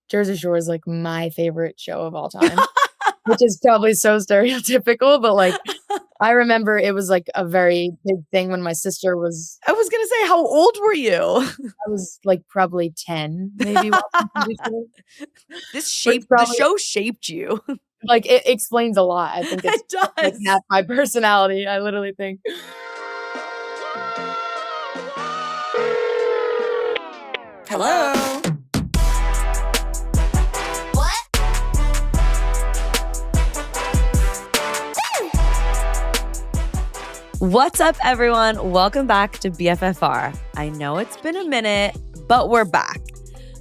Jersey Shore is like my favorite show of all time, which is probably so stereotypical, but like I remember it was like a very big thing when my sister was. I was gonna say, how old were you? I was like probably 10, maybe. The show shaped you. Like it explains a lot. I think it's It does. like half my personality. I literally think. Hello. What's up, everyone? Welcome back to BFFR. I know it's been a minute, but we're back.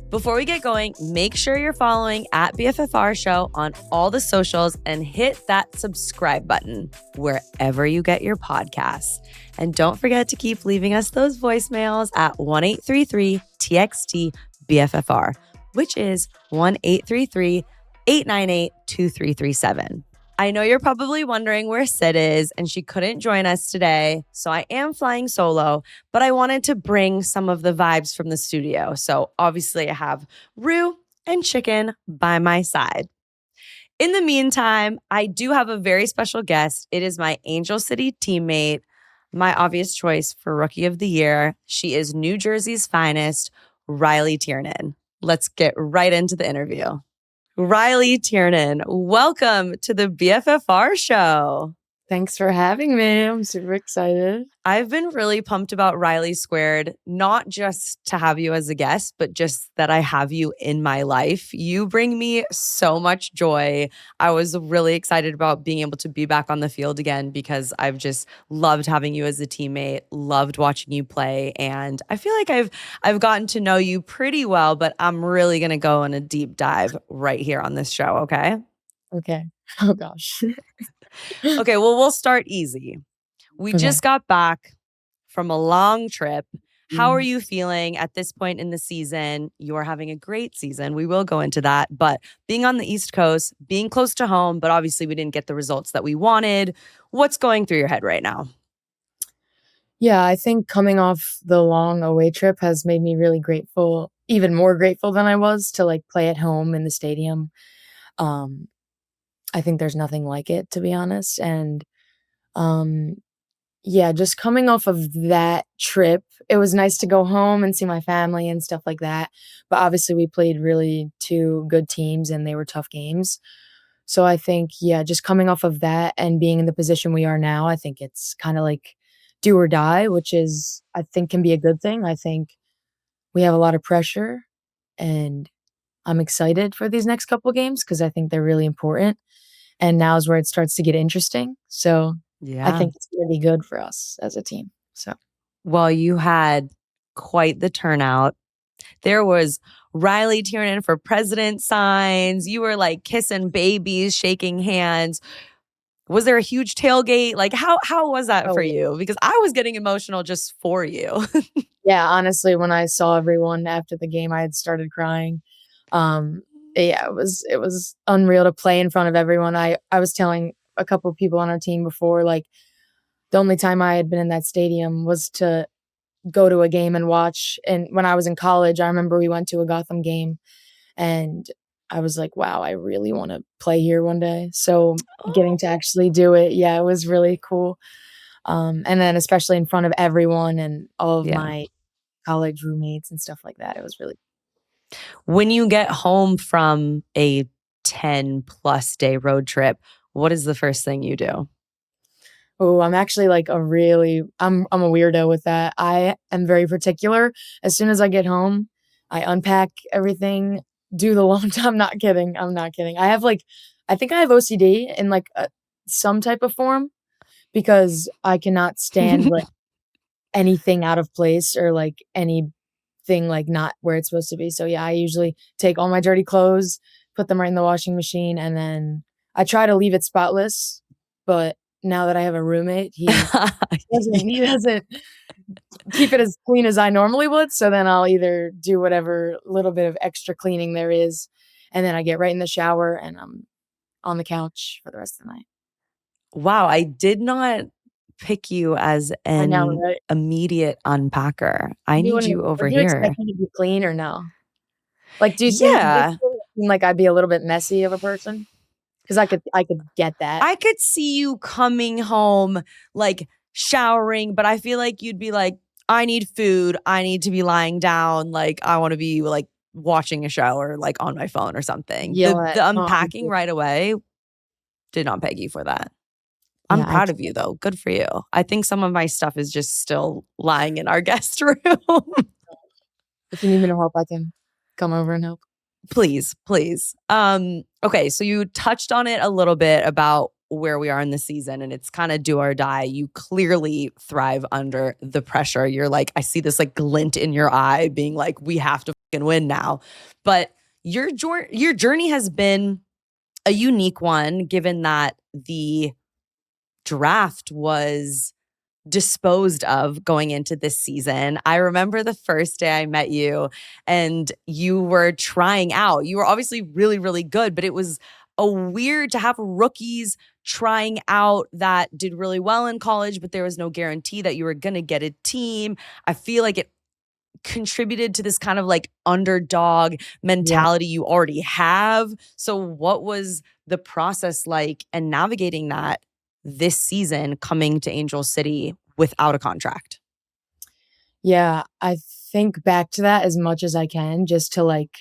Before we get going, make sure you're following at BFFR Show on all the socials and hit that subscribe button wherever you get your podcasts. And don't forget to keep leaving us those voicemails at 1-833-TXT-BFFR, which is 1-833-898-2337. I know you're probably wondering where Sid is, and she couldn't join us today, so I am flying solo, but I wanted to bring some of the vibes from the studio. So obviously I have Rue and Chicken by my side. In the meantime, I do have a very special guest. It is my Angel City teammate, my obvious choice for Rookie of the Year. She is New Jersey's finest, Riley Tiernan. Let's get right into the interview. Riley Tiernan, welcome to the BFFR show. Thanks for having me. I'm super excited. I've been really pumped about Riley Squared, not just to have you as a guest, but just that I have you in my life. You bring me so much joy. I was really excited about being able to be back on the field again because I've just loved having you as a teammate, loved watching you play, and I feel like I've gotten to know you pretty well, but I'm really going to go on a deep dive right here on this show, okay? Okay. Oh gosh. Okay, well, we'll start easy. We just got back from a long trip. How are you feeling at this point in the season? You're having a great season. We will go into that. But being on the East Coast, being close to home, but obviously we didn't get the results that we wanted. What's going through your head right now? Yeah, I think coming off the long away trip has made me really grateful, even more grateful than I was to like play at home in the stadium. I think there's nothing like it, to be honest. And yeah, just coming off of that trip, it was nice to go home and see my family and stuff like that. But obviously we played really two good teams and they were tough games. So I think, yeah, just coming off of that and being in the position we are now, I think it's kind of like do or die, which is, I think, can be a good thing. I think we have a lot of pressure and I'm excited for these next couple games because I think they're really important. And now is where it starts to get interesting. So yeah, I think it's going to be good for us as a team. So, well, you had quite the turnout. There was Riley Tiernan for president signs. You were like kissing babies, shaking hands. Was there a huge tailgate? Like how was that for you? Because I was getting emotional just for you. Yeah, honestly, when I saw everyone after the game, I had started crying. Yeah, it was unreal to play in front of everyone. I was telling a couple of people on our team before, like the only time I had been in that stadium was to go to a game and watch. And when I was in college, I remember we went to a Gotham game and I was like, wow, I really want to play here one day. So getting to actually do it, yeah, it was really cool. And then especially in front of everyone and all of my college roommates and stuff like that, it was really. When you get home from a 10+ day road trip, what is the first thing you do? Oh, I'm actually like I'm a weirdo with that. I am very particular. As soon as I get home, I unpack everything, do the laundry. I'm not kidding. I think I have OCD in like some type of form because I cannot stand like anything out of place or like anything like not where it's supposed to be. So yeah, I usually take all my dirty clothes, put them right in the washing machine, and then I try to leave it spotless. But now that I have a roommate, he doesn't keep it as clean as I normally would. So then I'll either do whatever little bit of extra cleaning there is, and then I get right in the shower and I'm on the couch for the rest of the night. Wow, I did not pick you as an immediate unpacker. I need you over here. Do you expect me to be clean or no? Like, do you see? Yeah. seem like I'd be a little bit messy of a person? Because I could get that. I could see you coming home, like showering, but I feel like you'd be like, I need food. I need to be lying down. Like, I want to be like watching a show or like on my phone or something. Yell at The mom. unpacking right away did not peg you for that. I'm Yeah, I proud of you though. Good for you. I think some of my stuff is just still lying in our guest room. if you need me to help, I can come over and help. Please, please. Okay, so you touched on it a little bit about where we are in the season and it's kind of do or die. You clearly thrive under the pressure. You're like, I see this like glint in your eye being like, we have to fucking win now. But your journey has been a unique one given that the draft was disposed of going into this season. I remember the first day I met you and you were trying out. You were obviously really, really good, but it was a weird to have rookies trying out that did really well in college, but there was no guarantee that you were going to get a team. I feel like it contributed to this kind of like underdog Yeah. mentality you already have. So what was the process like and navigating that this season coming to Angel City without a contract? Yeah, I think back to that as much as I can just to, like,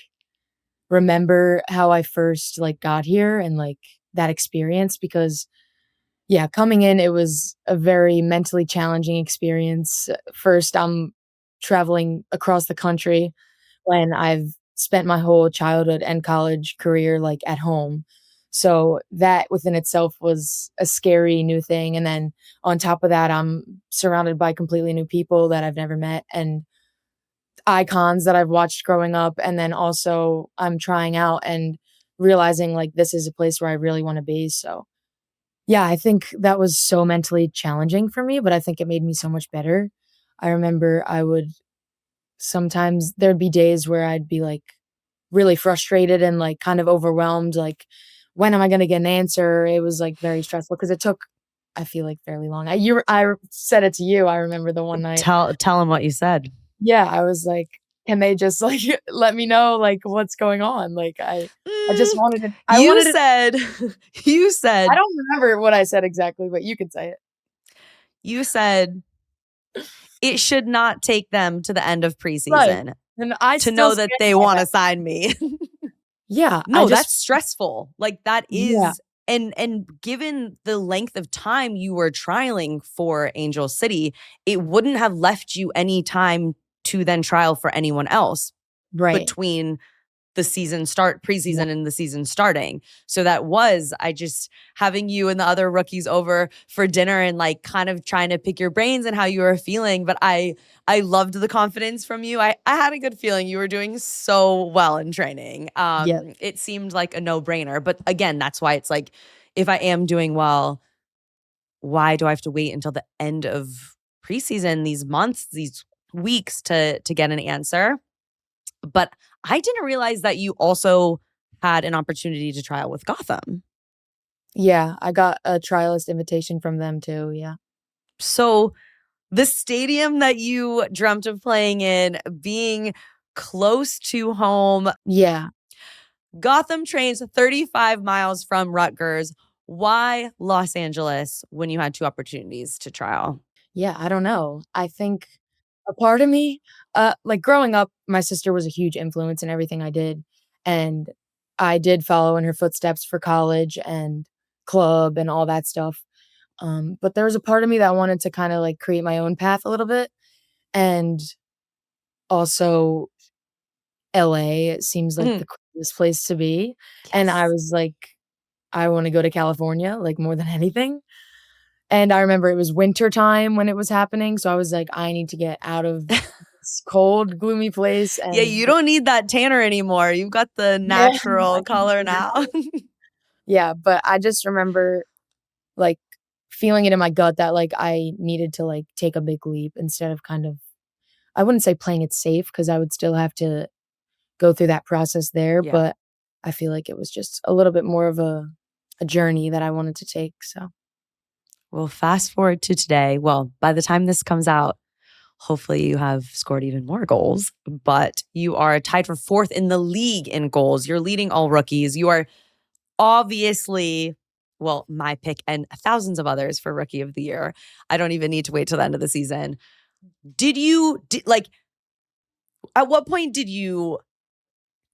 remember how I first, like, got here and, like, that experience because, yeah, coming in, it was a very mentally challenging experience. First, I'm traveling across the country when I've spent my whole childhood and college career, like, at home. So, that within itself was a scary new thing, and then on top of that, I'm surrounded by completely new people that I've never met and icons that I've watched growing up, and then also I'm trying out and realizing, like, this is a place where I really wanna be, so, yeah, I think that was so mentally challenging for me, but I think it made me so much better. I remember I would sometimes there'd be days where I'd be, like, really frustrated and, like, kind of overwhelmed, like, "When am I gonna get an answer?" It was, like, very stressful because it took, I feel like, fairly long. I said it to you, I remember the one night. Tell him what you said. Yeah, I was like, "Can they just, like, let me know, like, what's going on?" Like, I just Mm, wanted it I you wanted it said you I said don't remember what I said exactly, but you can say it. you said it should not take them to the end of Right, preseason and I to still know that stand they by want that. to sign me. Yeah, I No, just that's stressful. Like that yeah, is and given the length of time you were trialing for Angel City, it wouldn't have left you any time to then trial for anyone else right. between the Yeah, preseason and the season starting. So that was, I just having you and the other rookies over for dinner and like kind of trying to pick your brains and how you were feeling. But I loved the confidence from you. I had a good feeling you were doing so well in training. yeah, It seemed like a no-brainer. But again, that's why it's like, if I am doing well, why do I have to wait until the end of preseason, these months, these weeks to get an answer? But I didn't realize that you also had an opportunity to trial with Gotham. yeah, I got a trialist invitation from them too, yeah. So the stadium that you dreamt of playing in, being close to home, Yeah, Gotham trains 35 miles from Rutgers. Why Los Angeles when you had two opportunities to trial? yeah, I don't know. I think a part of me like, growing up, my sister was a huge influence in everything I did, and I did follow in her footsteps for college and club and all that stuff. But there was a part of me that wanted to kinda, like, create my own path a little bit, and also LA, it seems like Mhm. the coolest place to be, and I Yes. was like, "I wanna go to California, like, more than anything." And I remember it was winter time when it was happening, so I was like, "I need to get out of this cold, gloomy place," Yeah, and you don't need that tanner anymore. You've got the yeah, natural I can color do that. now. Yeah, but I just remember, like, feeling it in my gut that, like, I needed to, like, take a big leap instead of kind of I wouldn't say playing it safe because I would still have to go through that process there, Yeah. but I feel like it was just a little bit more of a journey that I wanted to take, so Well, fast forward to today. Well, by the time this comes out, Hopefully, you have scored even more goals, but you are tied for fourth in the league in goals. You're leading all rookies. You are obviously, well, my pick and thousands of others for Rookie of the Year. I don't even need to wait till the end of the season. Like, at what point did you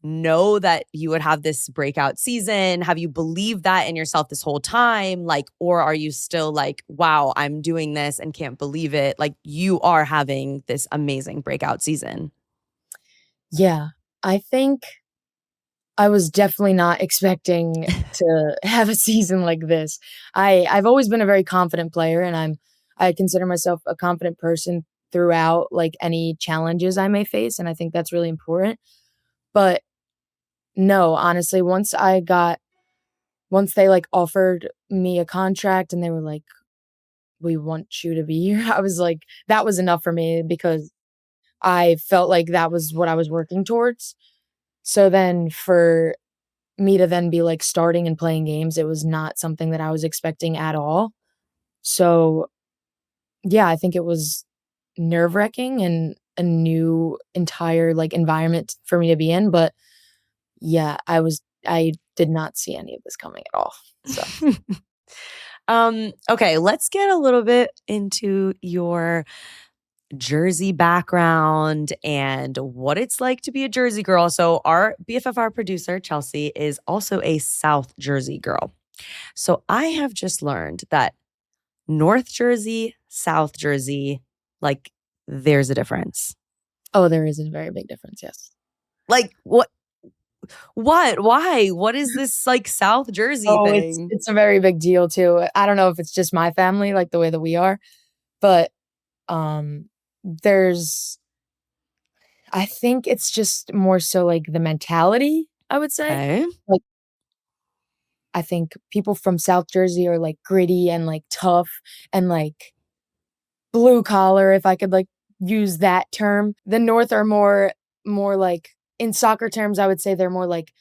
know that you would have this breakout season? Have you believed that in yourself this whole time? Like, or are you still like, wow, I'm doing this and can't believe it? Like, you are having this amazing breakout season. Yeah, I think I was definitely not expecting to have a season like this. I've always been a very confident player, and I consider myself a confident person throughout, like, any challenges I may face, and I think that's really important. But no, honestly, once they, like, offered me a contract and they were like, "We want you to be here," I was like that was enough for me because I felt like that was what I was working towards. So then for me to then be, like, starting and playing games, it was not something that I was expecting at all. So, yeah, I think it was nerve-wracking and a new entire, like, environment for me to be in, but, yeah, I did not see any of this coming at all, so Okay, let's get a little bit into your Jersey background and what it's like to be a Jersey girl. So, our BFFR producer, Chelsea, is also a South Jersey girl. So, I have just learned that North Jersey, South Jersey, like, there's a difference. Oh, there is a very big difference, yes. Like, what? What? Why? What is this like South Jersey Oh, thing? it's a very big deal too. I don't know if it's just my family, like, the way that we are, but, um, there's I think it's just more so, like, the mentality, I would say. Okay. Like, I think people from South Jersey are, like, gritty and, like, tough and, like, blue collar, if I could, like, use that term. The North are more like in soccer terms, I would say they're more like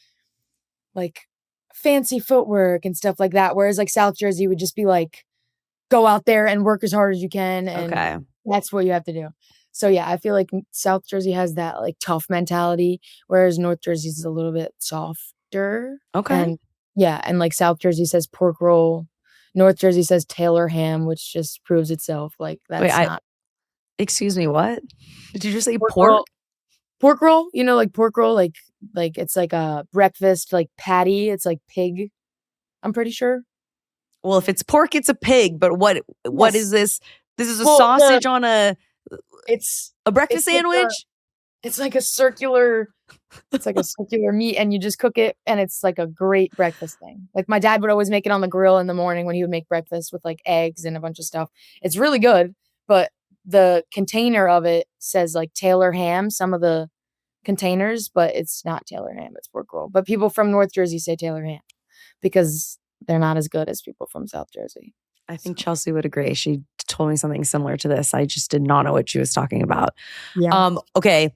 fancy footwork and stuff like that, whereas, like, South Jersey would just be like, "Go out there and work as hard as you can, and Okay. that's what you have to do." So, yeah, I feel like South Jersey has that, like, tough mentality, whereas North Jersey is a little bit softer, Okay. and yeah, and, like, South Jersey says pork roll, North Jersey says Taylor ham, which just proves itself, like, Wait, that's not excuse me, what? Did you just say pork roll pork? pork roll, like, pork roll, like, it's like a breakfast, like, patty, it's like pig, I'm pretty sure. Well, if it's pork, it's a pig, but what is Yes. this? This is a Well, sausage on a it's breakfast it's like a sandwich? it's like a circular It's like a circular meat, and you just cook it, and it's like a great breakfast thing. Like, my dad would always make it on the grill in the morning when he would make breakfast with, like, eggs and a bunch of stuff. It's really good, but the container of it says, like, Taylor ham, some of the containers, but it's not Taylor ham, it's pork roll. But people from North Jersey say Taylor ham because they're not as good as people from South Jersey. I So, think Chelsea would agree. She told me something similar to this. I just did not know what she was talking about. yeah. Okay.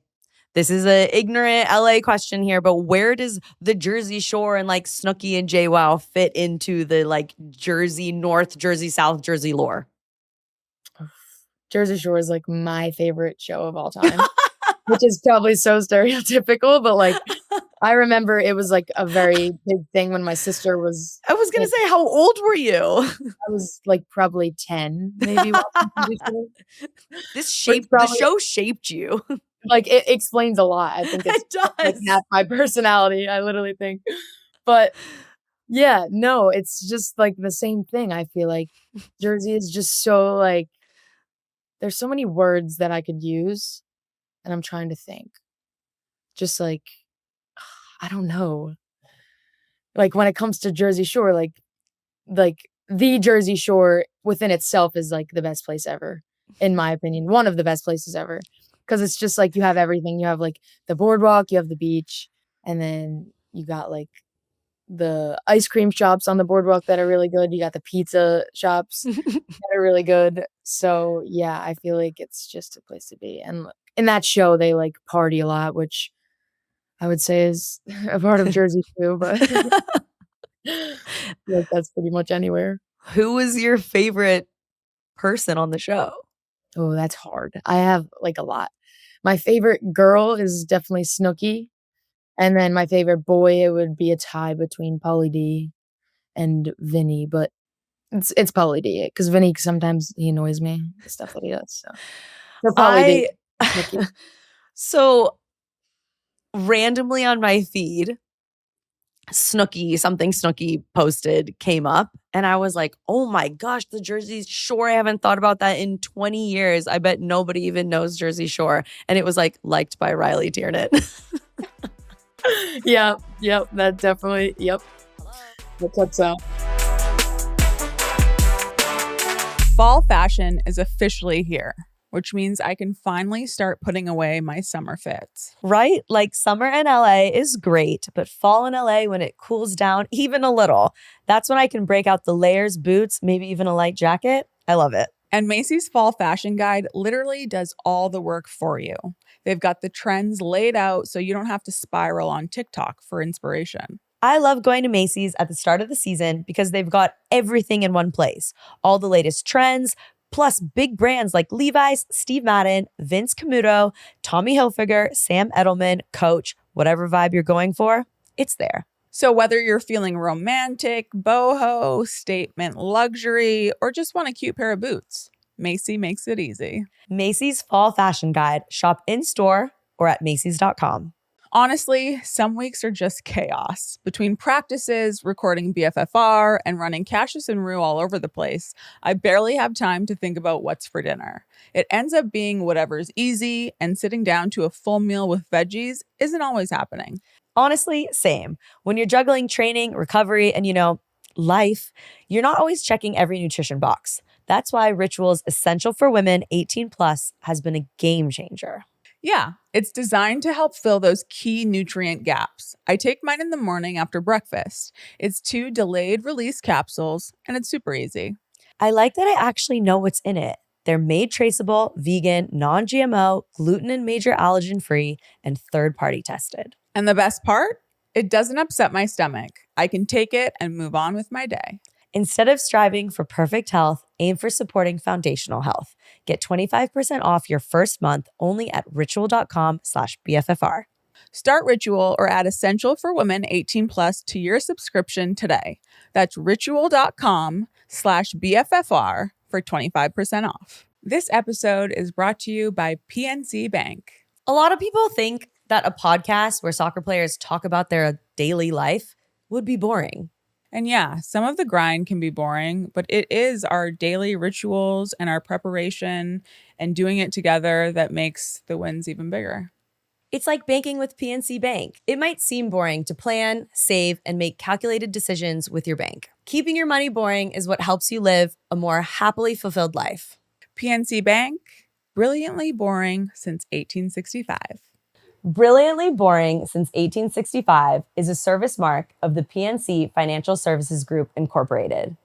This is an ignorant LA question here, but where does the Jersey Shore and like Snooki and JWoww fit into the like Jersey, North Jersey, South Jersey lore? Jersey Shore is, like, my favorite show of all time, which is probably so stereotypical, but, like, I remember it was, like, a very big thing when my sister was I was going in to say, how old were you? I was, like, probably 10 maybe watching TV show, which The probably show shaped you. like, it explains a lot. I think it's, It like, does. half my personality, I literally think. But, yeah, no, it's just, like, the same thing, I feel like. Jersey is just so, like there's so many words that I could use, and I'm trying to think. Just, like, I don't know. Like, when it comes to Jersey Shore, like, the Jersey Shore within itself is, like, the best place ever, in my opinion, one of the best places ever, because it's just, like, you have everything, you have, like, the boardwalk, you have the beach, and then you got, like, the ice cream shops on the boardwalk that are really good, you got the pizza shops that are really good, so, yeah, I feel like it's just a place to be, and in that show, they, like, party a lot, which I would say is a part of Jersey too, but like, that's pretty much anywhere. Who was your favorite person on the show? Oh, that's hard. I have, like, a lot. My favorite girl is definitely Snooki, and then my favorite boy, it would be a tie between Pauly D and Vinny, but it's Pauly D, 'cause Vinny sometimes he annoys me, the stuff that he does, so Pauly D, I Snooki. so randomly on my feed, Snooki posted came up and I was like, "Oh my gosh, the Jersey Shore. I haven't thought about that in 20 years. I bet nobody even knows Jersey Shore." And it was like liked by Riley Tiernan. Yep, that definitely yep, that checks out. Fall fashion is officially here, which means I can finally start putting away my summer fits. Right? Like summer in LA is great, but fall in LA when it cools down even a little, that's when I can break out the layers, boots, maybe even a light jacket. I love it. And Macy's Fall Fashion Guide literally does all the work for you. They've got the trends laid out so you don't have to spiral on TikTok for inspiration. I love going to Macy's at the start of the season because they've got everything in one place. All the latest trends, plus big brands like Levi's, Steve Madden, Vince Camuto, Tommy Hilfiger, Sam Edelman, Coach, whatever vibe you're going for, it's there. So whether you're feeling romantic, boho, statement luxury, or just want a cute pair of boots, Macy makes it easy. Macy's Fall Fashion Guide. Shop in-store or at Macys.com. Honestly, some weeks are just chaos. Between practices, recording BFFR, and running Cassius and Rue all over the place, I barely have time to think about what's for dinner. It ends up being whatever's easy, and sitting down to a full meal with veggies isn't always happening. Honestly, same. When you're juggling training, recovery, and life, you're not always checking every nutrition box. That's why Ritual's Essential for Women 18 Plus has been a game changer. Yeah, it's designed to help fill those key nutrient gaps. I take mine in the morning after breakfast. It's 2 delayed release capsules, and it's super easy. I like that I actually know what's in it. They're made traceable, vegan, non-GMO, gluten and major allergen free, and third-party tested. And the best part? It doesn't upset my stomach. I can take it and move on with my day. Instead of striving for perfect health, aim for supporting foundational health. Get 25% off your first month only at ritual.com/BFFR. Start Ritual or add Essential for Women 18 Plus to your subscription today. That's ritual.com/BFFR for 25% off. This episode is brought to you by PNC Bank. A lot of people think that a podcast where soccer players talk about their daily life would be boring. And yeah, some of the grind can be boring, but it is our daily rituals and our preparation and doing it together that makes the wins even bigger. It's like banking with PNC Bank. It might seem boring to plan, save, and make calculated decisions with your bank. Keeping your money boring is what helps you live a more happily fulfilled life. PNC Bank, brilliantly boring since 1865. Brilliantly Boring Since 1865 is a service mark of the PNC Financial Services Group, Incorporated.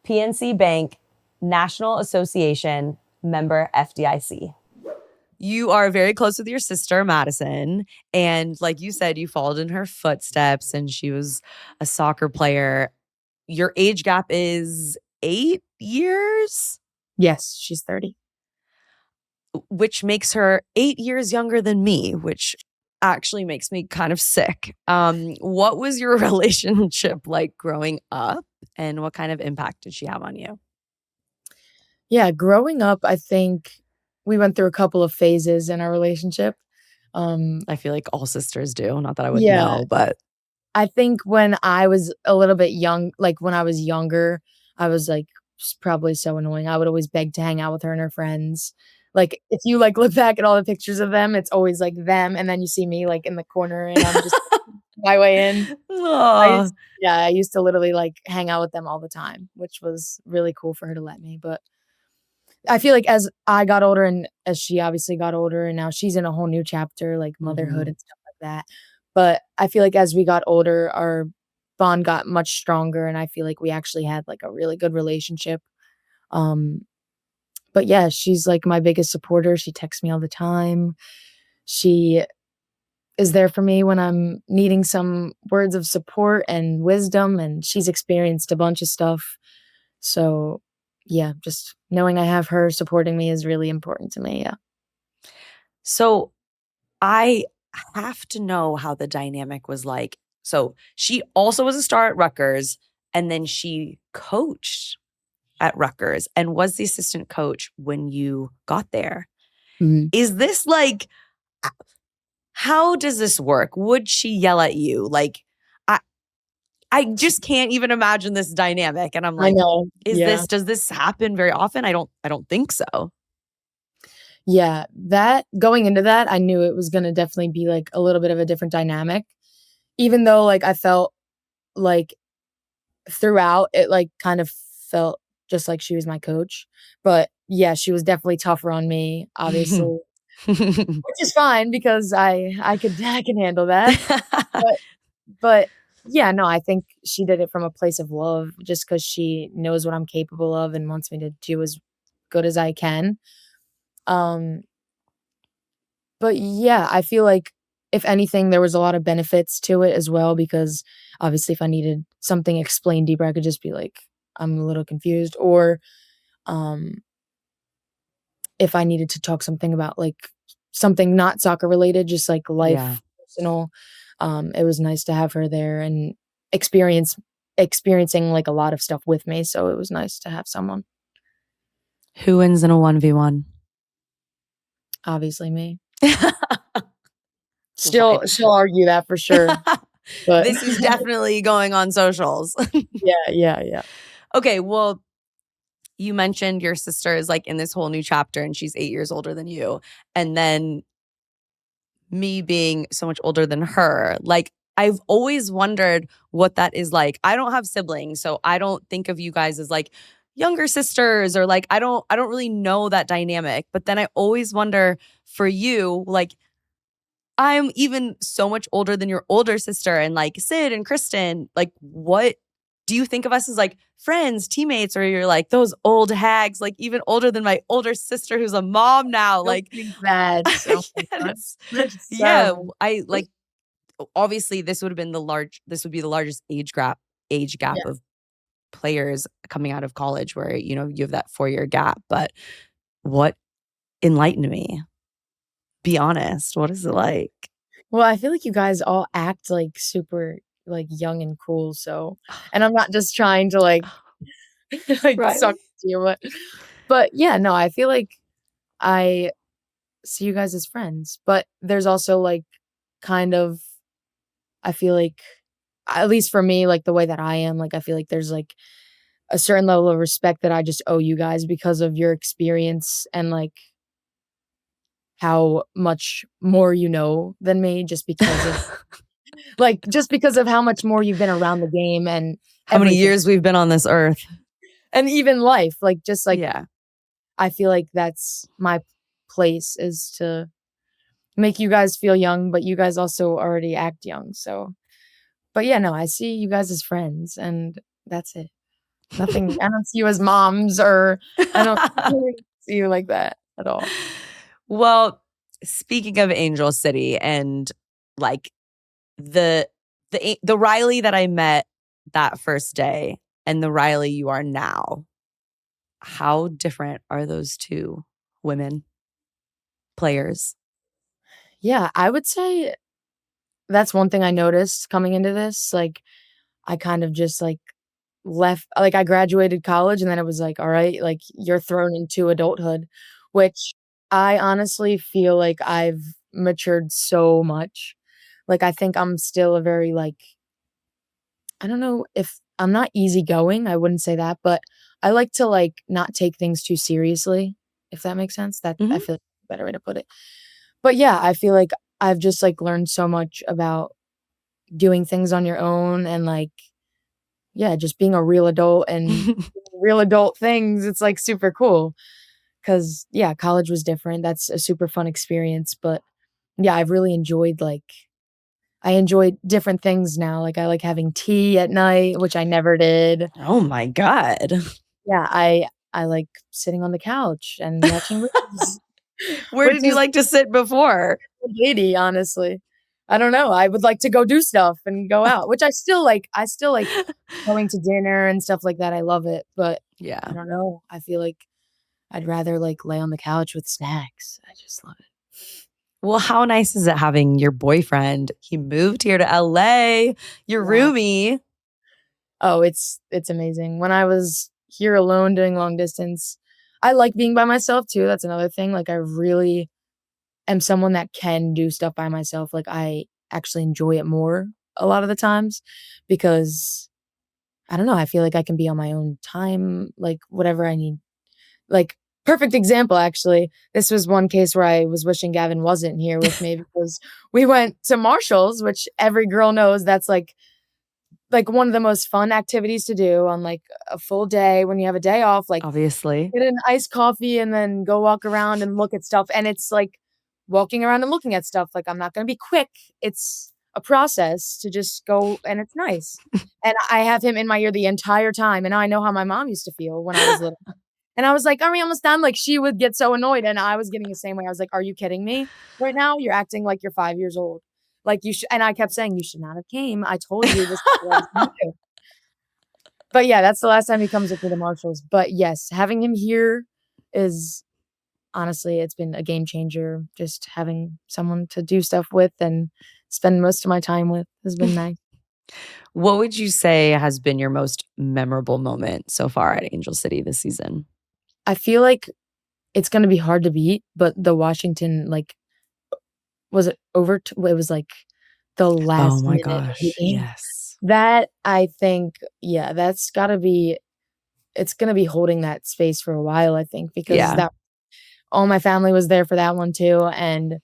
PNC Bank, National Association, member FDIC. You are very close with your sister, Madison. And like you said, you followed in her footsteps and she was a soccer player. Your age gap is 8 years, Yes, she's 30. which makes her 8 years younger than me, which actually makes me kind of sick. What was your relationship like growing up and what kind of impact did she have on you? Yeah, growing up, I think we went through a couple of phases in our relationship. I feel like all sisters do. Not that I would Yeah, know, but I think when I was a little bit young, like, when I was younger, I was, like, probably so annoying. I would always beg to hang out with her and her friends. Like, if you, like, look back at all the pictures of them, it's always, like, them, and then you see me, like, in the corner, and I'm just my way in. Aw. I used to literally, like, hang out with them all the time, which was really cool for her to let me, but I feel like as I got older and as she obviously got older and now she's in a whole new chapter, like motherhood Mhm. and stuff like that. But I feel like as we got older, our bond got much stronger, and I feel like we actually had, like, a really good relationship. Um, but yeah, she's, like, my biggest supporter. She texts me all the time. She is there for me when I'm needing some words of support and wisdom, and she's experienced a bunch of stuff. So, yeah, just knowing I have her supporting me is really important to me, yeah. So I have to know how the dynamic was like. So she also was a star at Rutgers, and then she coached at Rutgers and was the assistant coach when you got there. Mhm. Is this like, how does this work? Would she yell at you? Like, I I just can't even imagine this dynamic. And I'm I like, know, yeah. does this happen very often? I don't think so. Yeah, that going into that, I knew it was gonna definitely be, like, a little bit of a different dynamic, even though, like, I felt like throughout it, like, kind of felt just like she was my coach, but, yeah, she was definitely tougher on me, obviously, which is fine because I can handle that, but but, yeah, no, I think she did it from a place of love just 'cause she knows what I'm capable of and wants me to do as good as I can, um but yeah, I feel like if anything, there was a lot of benefits to it as well because obviously if I needed something explained deeper, I could just be like, "I'm a little confused," or, um, if I needed to talk something about, like, something not soccer related, just, like, Yeah. life, personal, it was nice to have her there and experience experiencing, like, a lot of stuff with me, so it was nice to have someone. Who wins in a 1v1? Obviously me. Why? She'll argue that for sure, but This is definitely going on socials. yeah, yeah, yeah. Okay, well, you mentioned your sister is like in this whole new chapter and she's 8 years older than you. And then me being so much older than her, like I've always wondered what that is like. I don't have siblings, so I don't think of you guys as like younger sisters or like I don't really know that dynamic. But then I always wonder for you, like I'm even so much older than your older sister and like Sid and Kristen. Like, what do you think of us as like friends, teammates, or you're like those old hags, like even older than my older sister who's a mom now? Don't Like, think that. yeah, Oh my god. it's, That's yeah, terrible. I like obviously this would be the largest age gap Yeah. of players coming out of college where, you have that 4-year gap. But what enlightened me? Be honest. What is it like? Well, I feel like you guys all act, like, super, like, young and cool, so and I'm not just trying to, like like, suck Riley? to you, but, yeah, no, I feel like I see you guys as friends, but there's also, like, kind of I feel like at least for me, like, the way that I am, like, I feel like there's, like, a certain level of respect that I just owe you guys because of your experience and, like, how much more you know than me just because of just because of how much more you've been around the game and How many everything, years we've been on this earth? and even life, just, Yeah. I feel like that's my place is to make you guys feel young, but you guys also already act young, so but yeah, no, I see you guys as friends, and that's it. Nothing I don't see you as moms or I don't see you like that at all. Well, speaking of Angel City and like the the Riley that I met that first day and the Riley you are now, how different are those two women players? Yeah, I would say that's one thing I noticed coming into this, I kind of just, I graduated college, and then it was like, "Alright, you're thrown into adulthood," which I honestly feel like I've matured so much. I think I'm still a very, I don't know if I'm not easygoing, I wouldn't say that, but I like to, not take things too seriously, if that makes sense. That I Mhm. feel like a better way to put it. But, yeah, I feel like I've just, learned so much about doing things on your own and, yeah, just being a real adult and doing real adult things, it's, super cool. Cause yeah, college was different, that's a super fun experience, but, yeah, I've really enjoyed, I enjoy different things now, I like having tea at night, which I never did. Oh my god. Yeah, I like sitting on the couch and watching movies, Where which did you is like to sit before? lady, honestly. I don't know, I would like to go do stuff and go out, which I still like going to dinner and stuff like that, I love it, but Yeah. I don't know. I feel like I'd rather like lay on the couch with snacks. I just love it. Well, how nice is it having your boyfriend? He moved here to LA, your Wow. roomie. Oh, it's amazing. When I was here alone doing long distance, I like being by myself too. That's another thing. Like I really am someone that can do stuff by myself. Like I actually enjoy it more a lot of the times because I don't know, I feel like I can be on my own time, like whatever I need. Like perfect example actually. This was one case where I was wishing Gavin wasn't here with me because we went to Marshall's, which every girl knows that's like one of the most fun activities to do on like a full day when you have a day off, like Obviously. get an iced coffee and then go walk around and look at stuff. And it's like walking around and looking at stuff. Like I'm not going to be quick. It's a process to just go and it's nice. And I have him in my ear the entire time. And now I know how my mom used to feel when I was little. And I was like, "Are we almost done?" Like she would get so annoyed. And I was getting the same way. I was like, "Are you kidding me? Right now, you're acting like you're 5 years old. Like you should." And I kept saying, "You should not have came. I told you this is what I was gonna do." But yeah, that's the last time he comes with me to Marshalls. But yes, having him here is honestly, it's been a game changer. Just having someone to do stuff with and spend most of my time with has been nice. What would you say has been your most memorable moment so far at Angel City this season? I feel like it's gonna be hard to beat, but the Washington, like, was it it was like the Oh last my minute gosh. game. Yes. That I think, yeah, that's gotta be it's gonna be holding that space for a while, I think, because Yeah. that all my family was there for that one too, and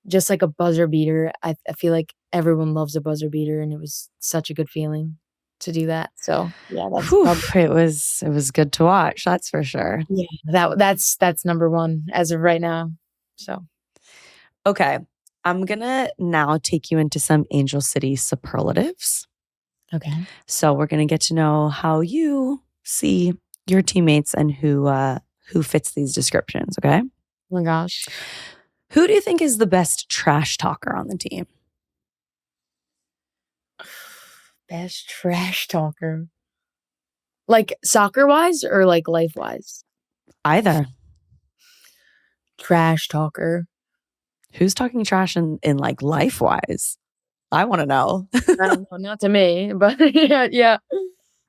just like a buzzer beater, I feel like everyone loves a buzzer beater, and it was such a good feeling to do that. So, yeah, that's Whew, probably it was good to watch, that's for sure. yeah, that's number 1 as of right now. So, Okay. I'm gonna now take you into some Angel City superlatives. okay. So we're gonna get to know how you see your teammates and who fits these descriptions, okay? Oh my gosh. Who do you think is the best trash talker on the team? Best trash talker. Like, soccer-wise or, like, life-wise? Either. Trash talker. Who's talking trash in like life wise? I want to know. I don't know, not to me, but yeah, yeah.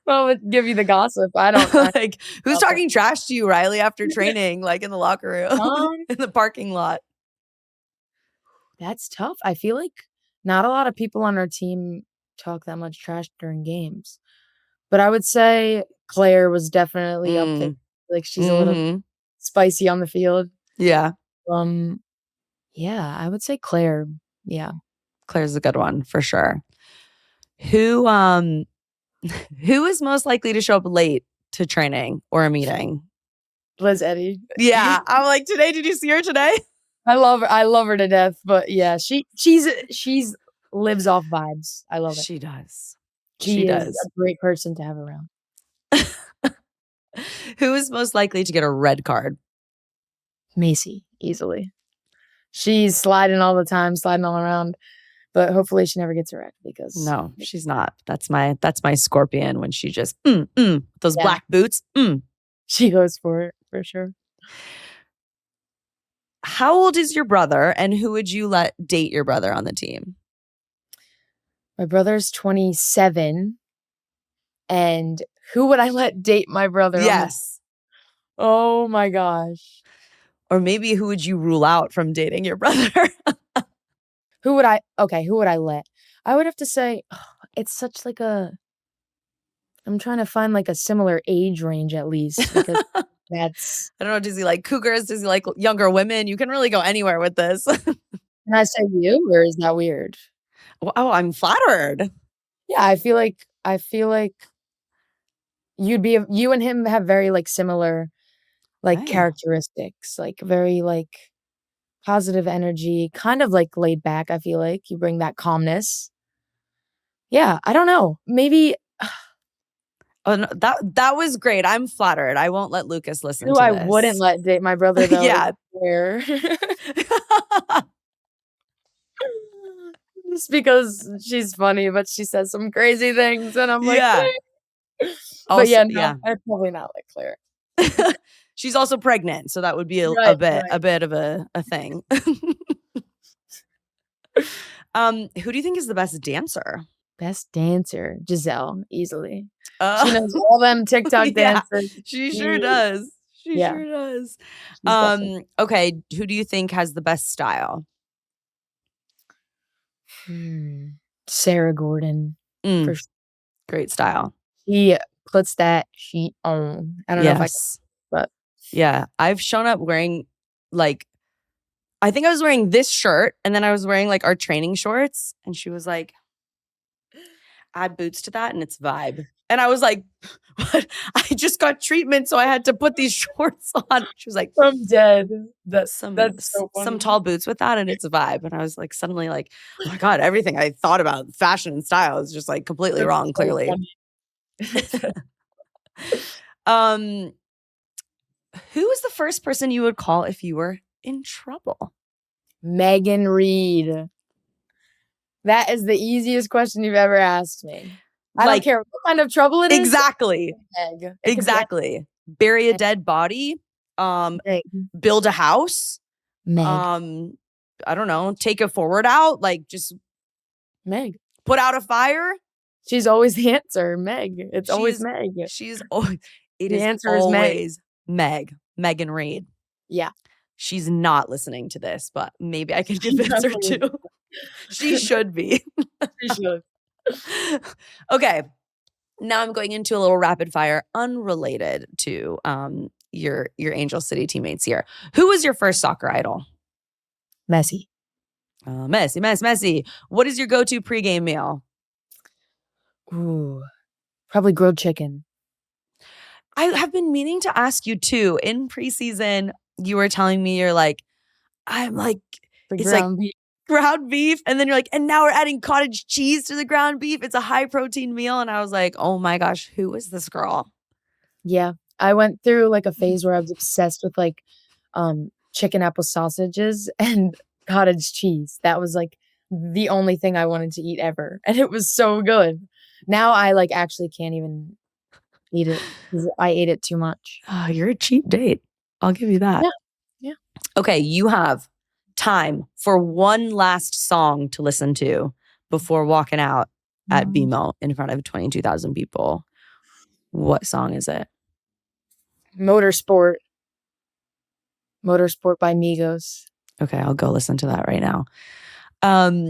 Well, would give you the gossip. I Like, who's don't talking trash to you, Riley, after training, like in the locker room, um, in the parking lot? that's tough. I feel like not a lot of people on our team talk that much trash during games, but I would say Claire was definitely up there. Mm. Like, she's a little Hmm. spicy on the field. Yeah. Um, yeah, I would say Claire. Yeah. Claire's a good one for sure. Who um who is most likely to show up late to training or a meeting? Liz Eddy. Yeah. I'm like, today, did you see her today? I love her to death, but yeah, she's lives off vibes. I love it. She does. She She is does. a great person to have around. Who is most likely to get a red card? Macy, easily. She's sliding all the time, sliding all around, but hopefully she never gets wrecked because No, she's not. That's my scorpion when she just those yeah, black boots. she goes for it for sure. How old is your brother, and who would you let date your brother on the team? My brother's 27, and who would I let date my brother on the Yes. Oh my gosh. Or maybe who would you rule out from dating your brother? Who would I let? I would have to say, it's such like a I'm trying to find like a similar age range at least because that's I don't know. Does he like cougars? Does he like younger women? You can really go anywhere with this. can I say you or is that weird? Oh, I'm flattered. Yeah, I feel like you and him have very like similar like Okay. characteristics, like very like positive energy, kind of like laid back, I feel like. You bring that calmness. Yeah, I don't know. Maybe Oh, no, that was great. I'm flattered. I won't let Lucas listen who to I wouldn't this. let date my brother though is Yeah. Claire. Just because she's funny, but she says some crazy things, and I'm like, Yeah. "Claire." Also, But yeah, no, yeah. I'm probably not like Claire. She's also pregnant, so that would be a Right, bit right. of a thing. Who do you think is the best dancer? Best dancer, Giselle, easily. She Uh, knows all them TikTok yeah, dances. she sure She does. She yeah, sure does. she's definitely Okay, who do you think has the best style? hmm, Sarah Gordon for Mm, sure. great style. She puts that sheet on. I don't know if I can, Yes. but Yeah, I've shown up wearing like I think I was wearing this shirt and then I was wearing like our training shorts and she was like, add boots to that and it's vibe. And I was like, what? I just got treatment, so I had to put these shorts on. She was like, I'm dead. some That's so some funny. tall boots with that and it's a vibe. And I was like suddenly like, oh my God, everything I thought about fashion and style is just like completely That's wrong, so clearly. funny. Um, who was the first person you would call if you were in trouble? Megan Reed. That is the easiest question you've ever asked me. I don't Like care what kind of trouble it is. exactly. Meg. It could be Exactly. Bury a any- dead body, Meg. build a house, Meg. I don't know, take a forward out, like just Meg. put out a fire. She's always the answer. Meg. It's always Meg. She's always it The is answer is Meg. always Megan Reid. Yeah. She's not listening to this, but maybe I can convince her to. She should be. She should. Okay. Now I'm going into a little rapid fire unrelated to your Angel City teammates here. Who was your first soccer idol? Messi. Messi. What is your go-to pregame meal? Ooh. Probably grilled chicken. I have been meaning to ask you too. In preseason, you were telling me you're like, I'm like, The it's like ground beef. ground beef. And then you're like, and now we're adding cottage cheese to the ground beef. It's a high protein meal. And I was like, oh my gosh, who is this girl? Yeah. I went through like a phase where I was obsessed with like chicken apple sausages and cottage cheese. That was like the only thing I wanted to eat ever. And it was so good. Now I like actually can't even eat it because I ate it too much. Oh, you're a cheap date. I'll give you that. Yeah. Yeah. Okay, you have time for one last song to listen to before walking out at BMO in front of 22,000 people. What song is it? Motorsport. Motorsport by Migos. Okay, I'll go listen to that right now.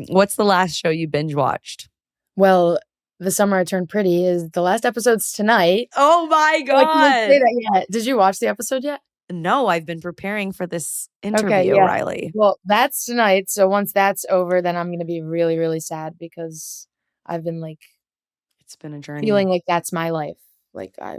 What's the last show you binge watched? Well, The Summer I Turned Pretty is the last episode's tonight. Oh my So I can't say God. that yet. Did you watch the episode yet? No, I've been preparing for this interview, Okay, yeah. Riley. Well, that's tonight. So once that's over, then I'm going to be really, really sad because I've been like It's been a journey. feeling like that's my life. Like I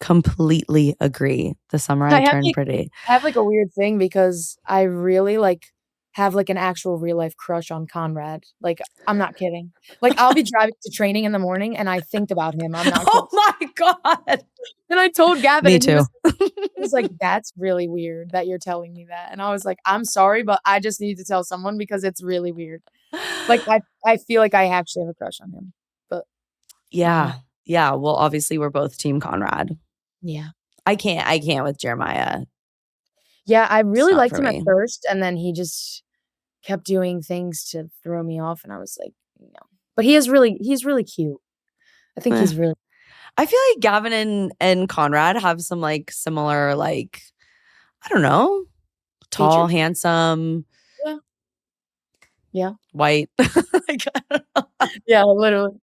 Completely agree. The summer I turned pretty. I have like a weird thing because I really like have like an actual real life crush on Conrad. Like I'm not kidding. Like I'll be driving to training in the morning and I think about him. I'm not Oh kidding. my God. And I told Gavin Me and too. he was like, that's really weird that you're telling me that. And I was like, I'm sorry, but I just need to tell someone because it's really weird. Like I feel like I actually have a crush on him. But Yeah. Yeah. Well, obviously we're both team Conrad. yeah. I can't with Jeremiah. Yeah, I really not liked for him me. at first, and then he just kept doing things to throw me off, and I was like, no. But he's really cute. I think he's really I feel like Gavin and Conrad have some like similar, like, I don't know, tall, featured. handsome, Yeah. white. Like, I don't know. Yeah, literally.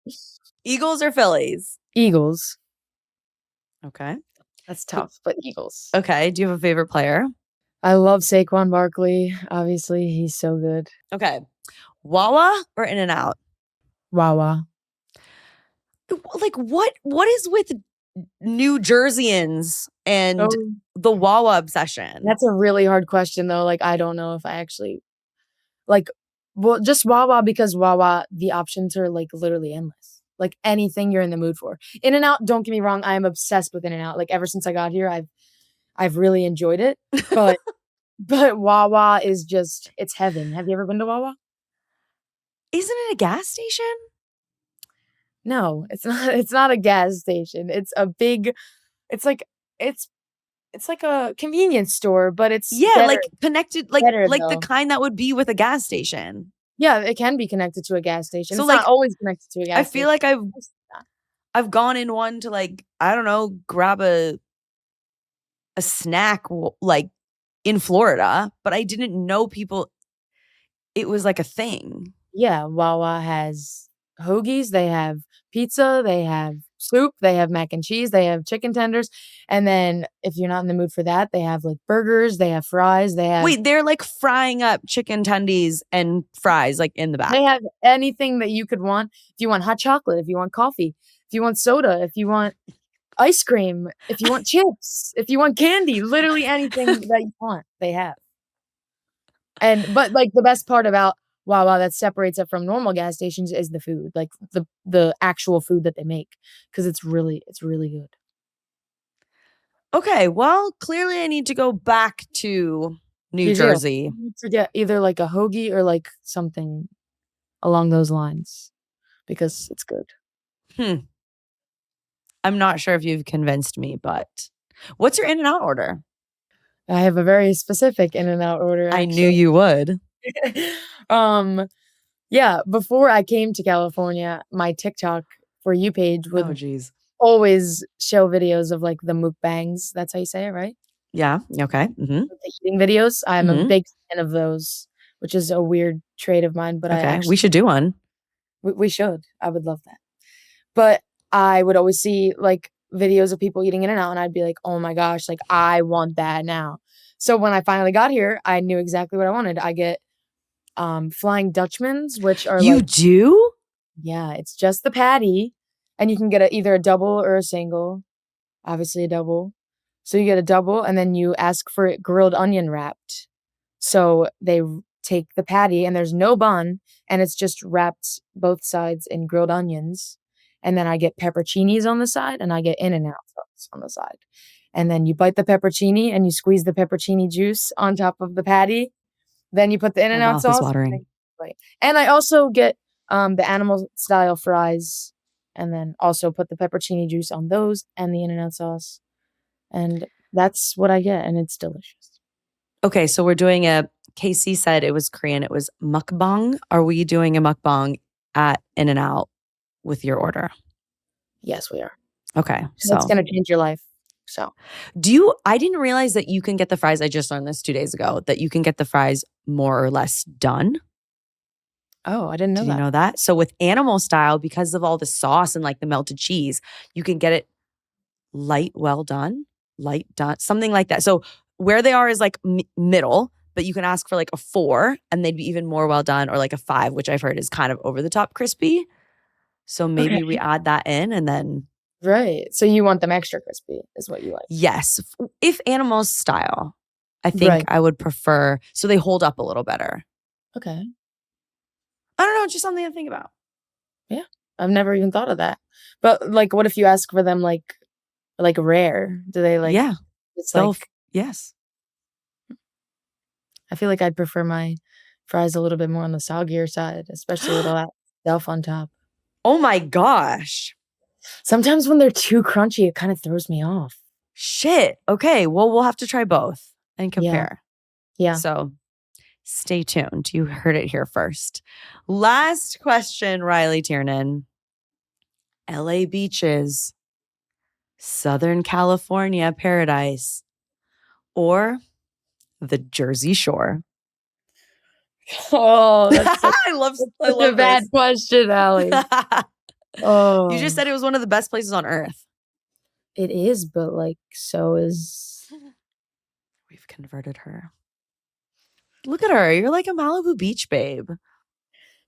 Eagles or Phillies? Eagles. Okay. That's tough, but Eagles. Okay. Do you have a favorite player? I love Saquon Barkley. Obviously, he's so good. Okay. Wawa or In-N-Out? Wawa. Like what is with New Jerseyans and Oh, the Wawa obsession? that's a really hard question, though. Like, I don't know if I actually like. Well, just Wawa because Wawa, the options are like literally endless. Like anything you're in the mood for. In-N-Out, don't get me wrong, I am obsessed with In-N-Out. Like ever since I got here, I've really enjoyed it. But Wawa is just it's heaven. Have you ever been to Wawa? Isn't it a gas station? No, it's not. It's not a gas station. It's a big. It's like it's it's like a convenience store, but it's Yeah, better. like connected, Better like the though. kind that would be with a gas station. Yeah, it can be connected to a gas station. So It's not like always connected to a I gas feel station. like Of course it's not. I've gone in one to like, I don't know, grab a snack like in Florida, but I didn't know people it was like a thing. Yeah, Wawa has hoagies, they have pizza, they have soup, they have mac and cheese, they have chicken tenders, and then if you're not in the mood for that, they have, like, burgers, they have fries, Wait, they're like frying up chicken tendies and fries like in the back. they have anything that you could want. If you want hot chocolate, if you want coffee, if you want soda, if you want ice cream, if you want chips, if you want candy, literally anything that you want, they have. But, like, the best part about Wawa that separates it from normal gas stations is the food, like, the actual food that they make, 'cause it's really good. Okay, well, clearly I need to go back to New You do. Jersey. You need to get either, like, a hoagie or, like, something along those lines because it's good. Hmm. I'm not sure if you've convinced me, but what's your In-N-Out order? I have a very specific In-N-Out order, I knew actually. you would. Um, yeah, before I came to California, my TikTok For You page Oh, would geez. always show videos of, like, the mukbangs, that's how you say it, right? Yeah. Okay. The eating videos, I'm a Mhm. big fan of those, which is a weird trait of mine, but I Okay. actually We should do one. we should, I would love that. But I would always see, like, videos of people eating In-N-Out, and I'd be like, "Oh my gosh, like, I want that now." So when I finally got here, I knew exactly what I wanted. I get, Flying Dutchmans, which are You like do? yeah, it's just the patty, and you can get either a double or a single, obviously a double. So you get a double, and then you ask for it grilled onion wrapped. So they take the patty, and there's no bun, and it's just wrapped both sides in grilled onions, and then I get pepperoncinis on the side, and I get In-N-Out sauce on the side. And then you bite the pepperoncini, and you squeeze the pepperoncini juice on top of the patty. Then you put the My In-N-Out mouth is sauce, and then watering. right. And I also get, the animal style fries, and then also put the pepperoncini juice on those and the In-N-Out sauce, and that's what I get, and it's delicious. Okay, so we're doing Casey said it was Korean. It was mukbang. Are we doing a mukbang at In-N-Out with your order? Yes, we are. Okay, And it's so gonna change your life, so I didn't realize that you can get the fries. I just learned this 2 days ago that you can get the fries more or less done. Oh, I didn't know Did you that. know that? So with animal style, because of all the sauce and like the melted cheese, you can get it light done, something like that. So where they are is like middle, but you can ask for like a 4 and they'd be even more well done, or like a 5, which I've heard is kind of over the top crispy. So maybe we Okay. add that in and then Right, so you want them extra crispy is what you like. yes, if animal style, I think Right. I would prefer so they hold up a little better. Okay. I don't know, just something to think about. Yeah, I've never even thought of that. But, like, what if you ask for them, like, rare? Do they, like Yeah, it's they'll like yes. I feel like I'd prefer my fries a little bit more on the soggier side, especially with all that stuff on top. Oh my gosh. Sometimes when they're too crunchy, it kinda throws me off. Shit. Okay. Well, we'll have to try both and Yeah, compare. yeah. So stay tuned. You heard it here first. Last question, Riley Tiernan. LA beaches, Southern California paradise, or the Jersey Shore? Oh, that's such I love a bad this. question, Allie. You just Oh, said it was one of the best places on earth. it is, but, like, so is We've converted her. Look at her. You're like a Malibu beach babe.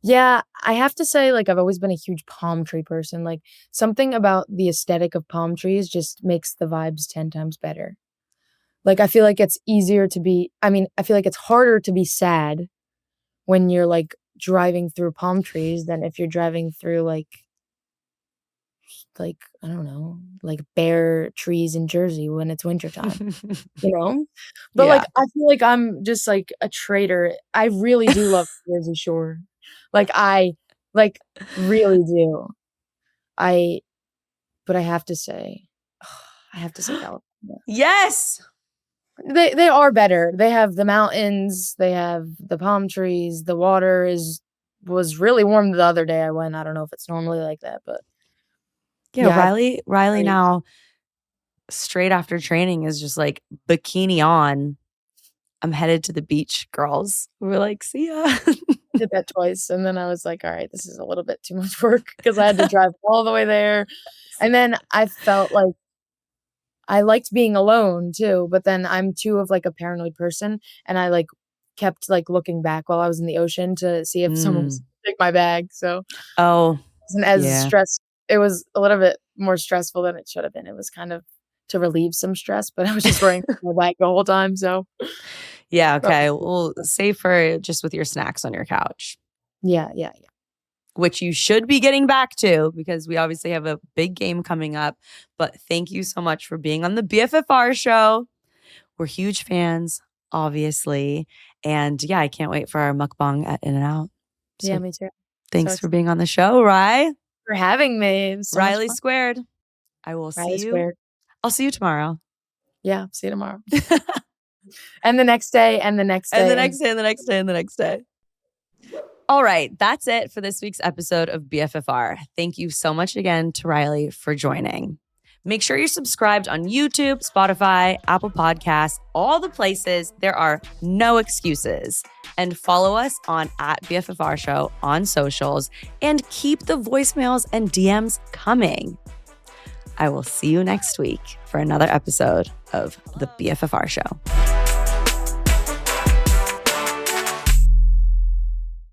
yeah, I have to say, like, I've always been a huge palm tree person, like, something about the aesthetic of palm trees just makes the vibes 10 times better. Like, I feel like it's easier to be I mean, I feel like it's harder to be sad when you're, like, driving through palm trees than if you're driving through, like, I don't know, like, bare trees in Jersey when it's wintertime, you know? But, like, Yeah. I feel like I'm just, like, a traitor. I really do love Jersey Shore. Like, I, like, really do. But I have to say California. Yes. They are better. They have the mountains, they have the palm trees, the water was really warm the other day I went. I don't know if it's normally like that, but Yeah, yeah, Riley now straight after training is just like bikini on. I'm headed to the beach, girls. We're like, see ya. did that twice, and then I was like, "All right, this is a little bit too much work," because I had to drive all the way there, and then I felt like I liked being alone too, but then I'm too of, like, a paranoid person, and I, like, kept, like, looking back while I was in the ocean to see if someone was Mm. gonna take my bag, so Oh, it wasn't as yeah. it was a little bit more stressful than it should have been. It was kind of to relieve some stress, but I was just worrying about my bag the whole time, so Yeah, but okay. Well, save for just with your snacks on your couch, yeah, yeah, yeah. which you should be getting back to because we obviously have a big game coming up. But thank you so much for being on the BFFR show. We're huge fans, obviously. And yeah, I can't wait for our mukbang at In-N-Out. So Yeah, me too. thanks So for being on the show, Rye. for having me. It was so much Riley fun. Squared. I will see Riley you. squared. I'll see you tomorrow. Yeah, see you tomorrow. And the next day, and the next day, And the next day, and the next day, and the next day. All right, that's it for this week's episode of BFFR. Thank you so much again to Riley for joining. Make sure you're subscribed on YouTube, Spotify, Apple Podcasts, all the places. There are no excuses. And follow us on @BFFR Show on socials and keep the voicemails and DMs coming. I will see you next week for another episode of the BFFR Show.